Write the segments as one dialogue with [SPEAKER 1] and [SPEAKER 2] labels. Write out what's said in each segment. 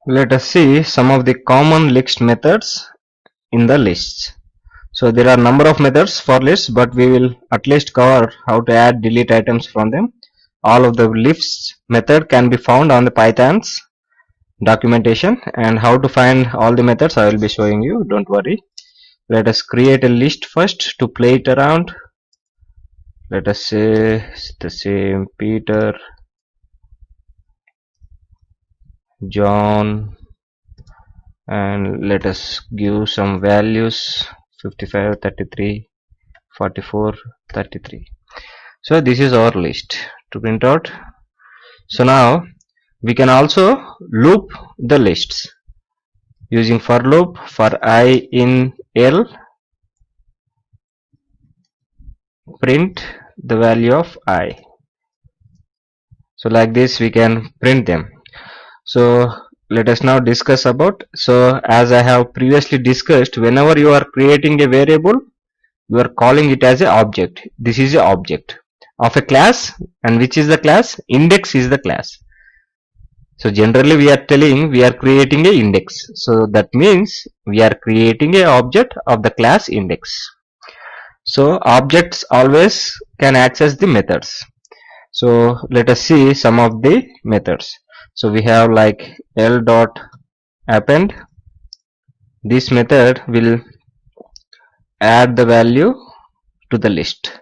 [SPEAKER 1] Let us see some of the common list methods in the lists. So there are number of methods for lists, but we will at least cover how to add delete items from them. All of the lists method can be found on the Python's documentation, and how to find all the methods I will be showing you, don't worry. Let us create a list first to play it around. Let us say it's the same Peter, John, and let us give some values 55, 33, 44, 33. So this is our list to print out. So now we can also loop the lists using for loop. For I in L, print the value of I. So like this we can print them. So let us now discuss about. So as I have previously discussed, whenever you are creating a variable, you are calling it as an object. This is an object of a class, and which is the class? Index is the class. So generally we are telling we are creating a index. So that means we are creating a object of the class index. So objects always can access the methods. So let us see some of the methods. So we have like L dot append. This method will add the value to the list.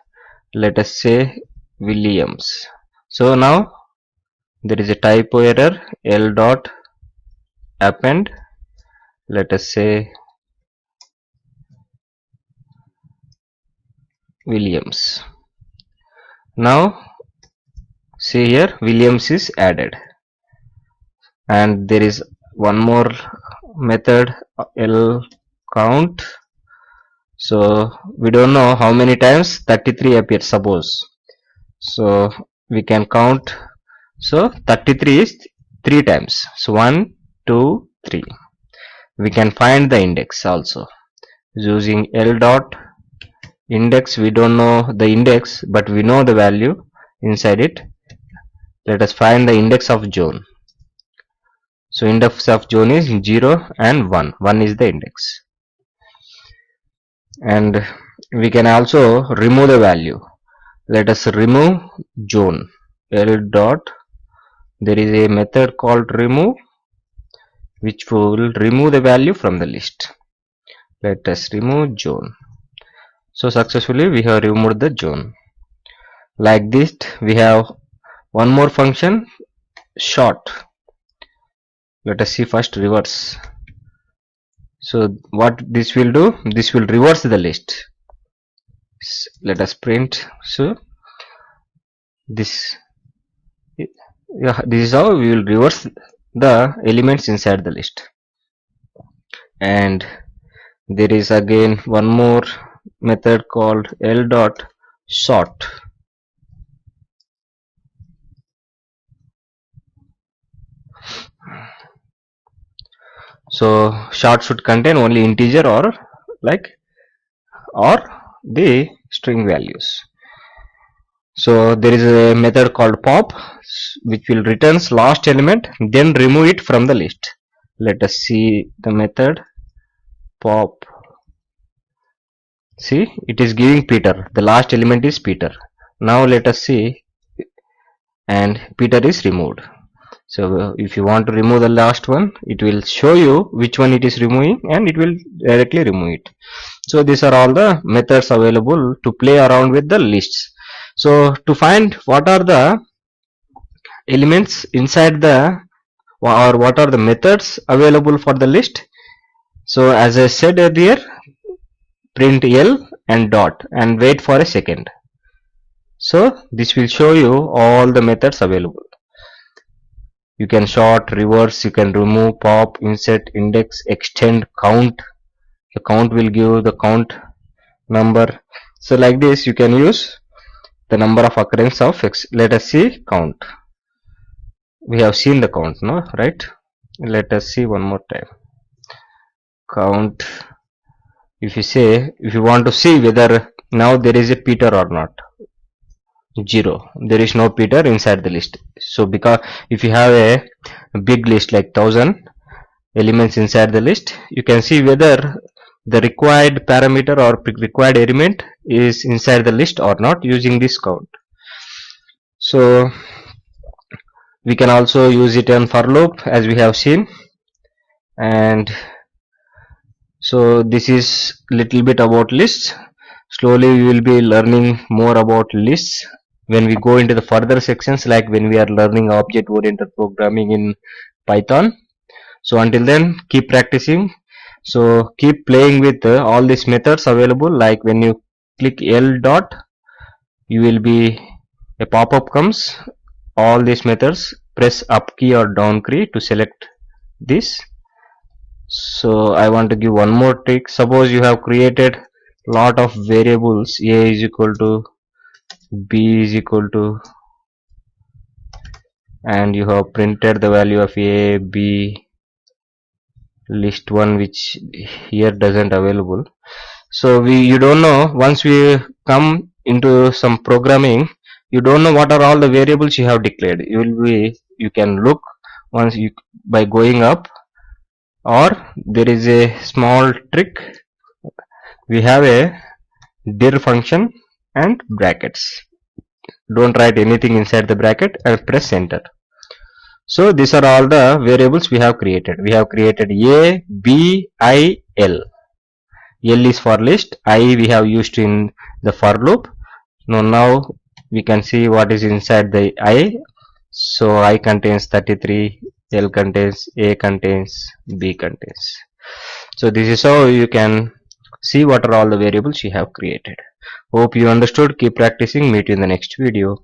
[SPEAKER 1] Let us say Williams. So now there is a typo error. L dot append. Let us say Williams. Now see here, Williams is added, and there is one more method, L count. So we don't know how many times 33 appears, suppose. So we can count. So 33 is 3 times. So 1, 2, 3. We can find the index also using L dot index. We don't know the index, but we know the value inside it. Let us find the index of John. So index of John is 0 and 1. 1 is the index. And we can also remove the value. Let us remove John. L dot, there is a method called remove, which will remove the value from the list. Let us remove John. So successfully we have removed the John. Like this, we have one more function, sort. Let us see first reverse. So what this will do, this will reverse the list. Let us print. So this is how we will reverse the elements inside the list. And there is again one more method called L dot sort. So sort should contain only integer or the string values. So there is a method called pop, which will returns last element, then remove it from the list. Let us see the method pop. See, it is giving Peter. The last element is Peter. Now let us see, and Peter is removed. So if you want to remove the last one, it will show you which one it is removing, and it will directly remove it. So these are all the methods available to play around with the lists. So to find what are the elements inside the, or what are the methods available for the list. So as I said earlier, print L and dot and wait for a second. So this will show you all the methods available. You can sort, reverse, you can remove, pop, insert, index, extend, count. The count will give the count number. So like this you can use the number of occurrence of X. Let us see count. We have seen the count, no, right? Let us see one more time. Count. If you want to see whether now there is a Peter or not, 0. There is no Peter inside the list. So because if you have a big list like 1000, elements inside the list, you can see whether the required parameter or required element is inside the list or not using this count. So we can also use it in for loop as we have seen. And so this is little bit about lists. Slowly we will be learning more about lists when we go into the further sections, like when we are learning object oriented programming in Python. So until then, keep practicing. So keep playing with all these methods available, like when you click L dot, you will be, a pop-up comes, all these methods, press up key or down key to select this. So I want to give one more trick. Suppose you have created lot of variables, a is equal to b is equal to, and you have printed the value of a, b, list 1, which here doesn't available. So you don't know, once we come into some programming, you don't know what are all the variables you have declared. You can look once by going up, or there is a small trick. We have a dir function and brackets. Don't write anything inside the bracket and press enter. So these are all the variables we have created. We have created a, b, I, l. L is for list, I we have used in the for loop. Now we can see what is inside the I. So I contains 33, L contains, A contains, B contains. So this is how you can see what are all the variables you have created. Hope you understood. Keep practicing. Meet you in the next video.